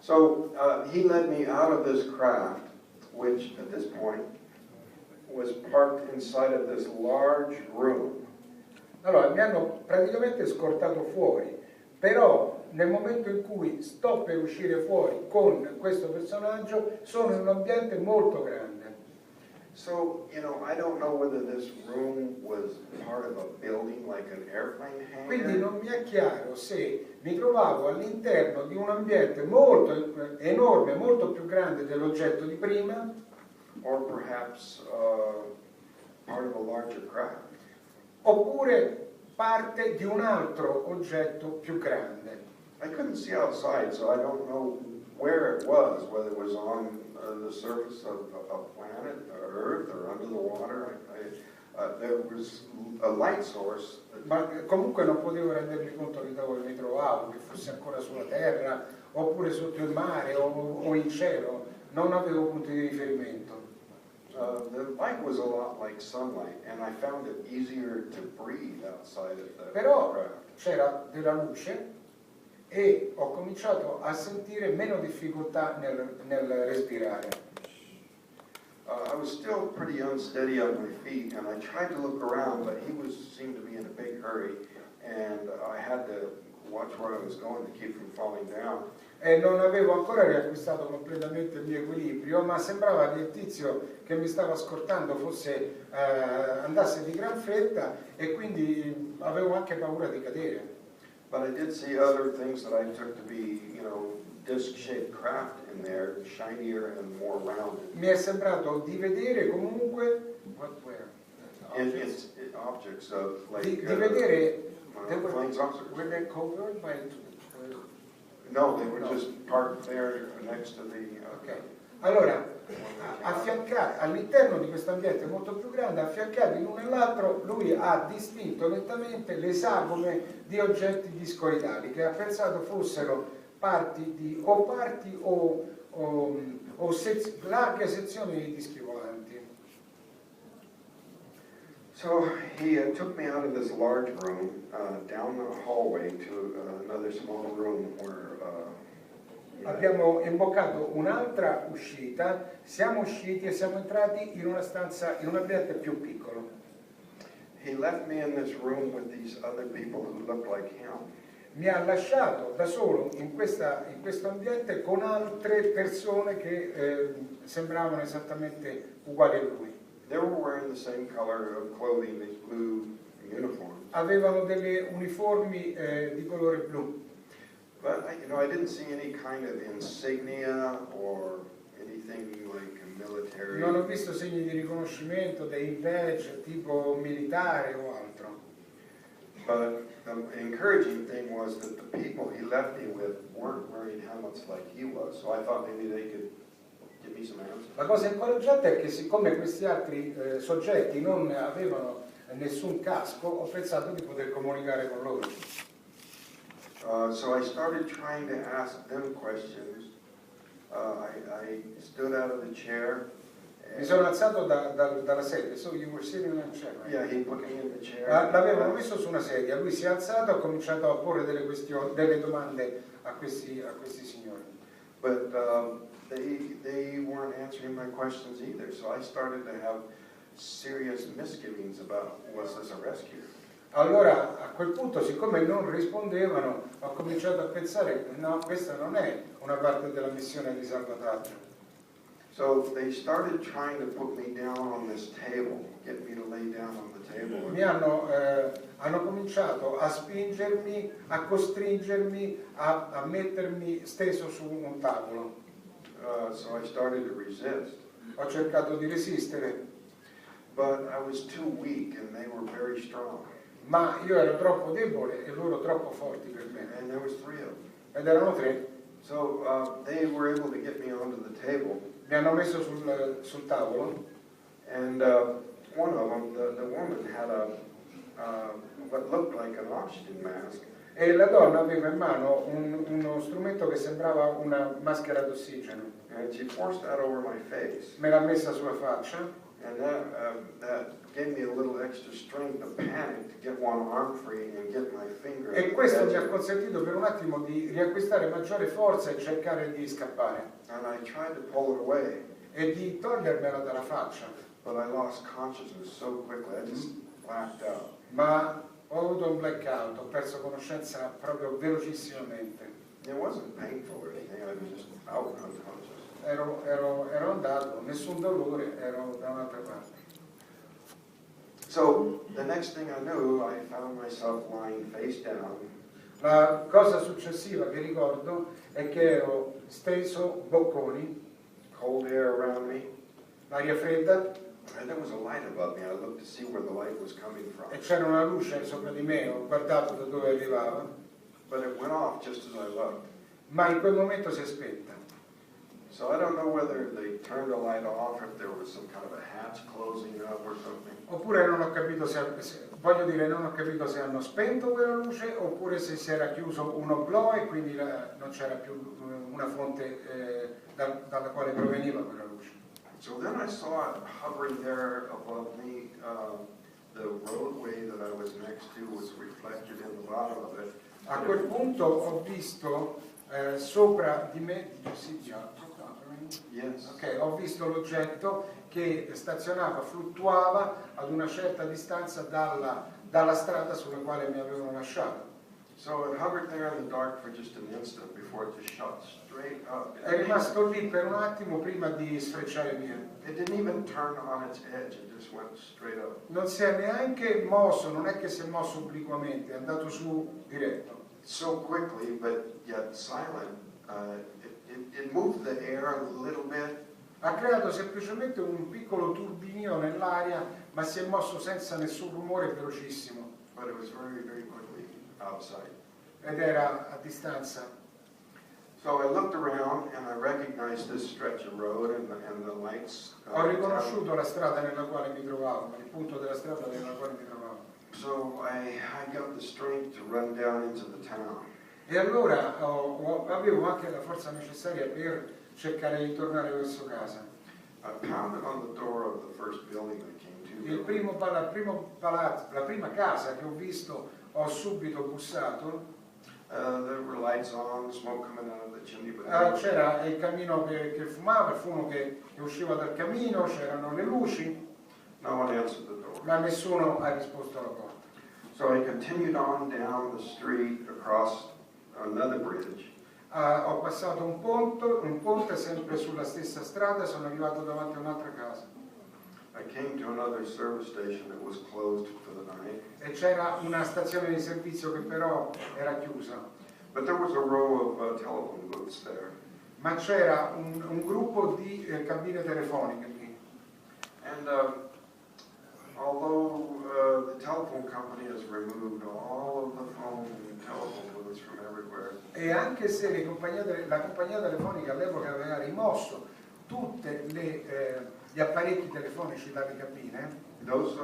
So he led me out of this craft, which at this point was parked inside of this large room. Allora mi hanno praticamente scortato fuori, però nel momento in cui sto per uscire fuori con questo personaggio sono in un ambiente molto grande. So, you know, I don't know whether this room was part of a building like an airplane Quindi hangar, non mi è chiaro se mi trovavo all'interno di un ambiente molto enorme, molto più grande dell'oggetto di prima, or perhaps part of a larger craft. oppure parte di un altro oggetto più grande. I couldn't see outside, so I don't know where it was, whether it was on the surface of a planet, Earth, or under the water. There was a light source. Ma comunque non potevo rendermi conto di dove mi trovavo, che fosse ancora sulla terra, oppure sotto il mare o in cielo. Non avevo punti di riferimento. The light was a lot like sunlight, and I found it easier to breathe outside of the Però craft. c'era della luce e ho cominciato a sentire meno difficoltà nel respirare. I was still pretty unsteady on my feet, and I tried to look around, but he seemed to be in a big hurry, and I had to watch where I was going to keep from falling down. E non avevo ancora riacquistato completamente il mio equilibrio, ma sembrava che il tizio che mi stava scortando andasse di gran fretta e quindi avevo anche paura di cadere. But I did see other things that I took to be, you know, disc-shaped craft in there, shinier and more rounded. Mi è sembrato di vedere comunque Objects of like di vedere flying saucers. were they covered by No, they were just parked there next to the. Ok. Allora, affiancati all'interno di questo ambiente molto più grande, affiancati l'uno all'altro, lui ha distinto lentamente le sagome di oggetti discoidali che ha pensato fossero parti o larghe sezioni di dischi volanti. So he took me out of this large room, down the hallway to another small room where. Abbiamo imboccato un'altra uscita, siamo usciti e siamo entrati in una stanza, in un ambiente più piccolo. He left me in this room with these other people who looked like him. Mi ha lasciato da solo in questo ambiente con altre persone che sembravano esattamente uguali a lui. They were wearing the same color of clothing, these blue uniforms. Avevano delle uniformi di colore blu. But I didn't see any kind of insignia or anything like military. Non ho visto segni di riconoscimento, dei badge tipo militare o altro. But the encouraging thing was that the people he left me with weren't wearing helmets like he was, so I thought maybe they could give me some answers. La cosa incoraggiante è che siccome questi altri soggetti non avevano nessun casco, ho pensato di poter comunicare con loro. So I started trying to ask them questions. I stood out of the chair. Mi sono alzato dalla sedia, so you were sitting in a chair, right? Yeah, he put me in the chair. L'avevano messo su una sedia, lui si è alzato e ha cominciato a porre delle domande a questi signori. But they weren't answering my questions either, so I started to have serious misgivings about, was this a rescue? Allora a quel punto, siccome non rispondevano, ho cominciato a pensare no, questa non è una parte della missione di salvataggio. So they started trying to put me down on this table, get me to lay down on the table. Hanno cominciato a spingermi, a costringermi, a mettermi steso su un tavolo. So I started to resist. Ho cercato di resistere, But I was too weak and they were very strong. ma io ero troppo debole e loro troppo forti per me. And there was three of them. Ed erano tre. So they were able to get me onto the table. Mi hanno messo sul tavolo. And one of them, the woman had what looked like an oxygen mask. E la donna aveva in mano uno strumento che sembrava una maschera d'ossigeno. And she forced that over my face. Me l'ha messa sulla faccia And that gave me a little extra strength to panic to get one arm free and get my finger. E questo mi ha consentito per un attimo di riacquistare maggiore forza e cercare di scappare And I tried to pull it away, e di togliermela dalla faccia, but I lost consciousness so quickly. I just blacked out. ma ho avuto un blackout, ho perso conoscenza proprio velocissimamente. It wasn't painful or anything. I was just out unconscious. Ero andato, nessun dolore, ero da un'altra parte. So the next thing I knew, I found myself lying face down. La cosa successiva che ricordo è che ero steso bocconi, Cold air around me, l'aria fredda, and there was a light above me. I looked to see where the light was coming from, e c'era una luce sopra di me, ho guardato da dove arrivava, but it went off just as I looked. ma in quel momento si è spenta. So I don't know whether they turned the light off, if there was some kind of a hatch closing up or something. Oppure non ho capito voglio dire, non ho capito se hanno spento quella luce oppure se si era chiuso un oblò e quindi non c'era più una fonte dalla quale proveniva quella luce. So then I saw it hovering there above me. The roadway that I was next to was reflected in the bottom of it. A quel punto ho visto sopra di me, Yes. okay, ho visto l'oggetto che stazionava, fluttuava ad una certa distanza dalla strada sulla quale mi avevano lasciato. So it hovered there in the dark for just an instant before it just shot straight up. È rimasto lì per un attimo prima di sfrecciare via. It didn't even turn on its edge, it just went straight up. Non si è neanche mosso, non è che si è mosso obliquamente, è andato su diretto. So quickly, but yet silent. It moved the air a little bit. Ha creato semplicemente un piccolo turbinio nell'aria, ma si è mosso senza nessun rumore, velocissimo. But it was very, very quickly outside. Ed era a distanza. So I looked around and I recognized this stretch of road and the lights. Ho riconosciuto la strada nella quale mi trovavo, il punto della strada nella quale mi trovavo. So I got the strength to run down into the town. E allora avevo anche la forza necessaria per cercare di tornare verso casa. I pounded on the door of the first building I came to. Il primo palazzo, la prima casa che ho visto, ho subito bussato. There were lights on, smoke coming out of the chimney. But C'era il camino che fumava, il fumo che usciva dal camino, c'erano le luci, no one answered the door. ma nessuno ha risposto alla porta. So I continued on down the street across another bridge. Ho passato un ponte sempre sulla stessa strada e sono arrivato davanti a un'altra casa. I came to another service station that was closed for the night. E c'era una stazione di servizio che però era chiusa, But there was a row of telephone booths there. ma c'era un gruppo di cabine telefoniche lì. And although the telephone company has removed all of the phone and telephone booths from everywhere, E anche se la compagnia telefonica all'epoca aveva rimosso tutti gli apparecchi telefonici dalle cabine, those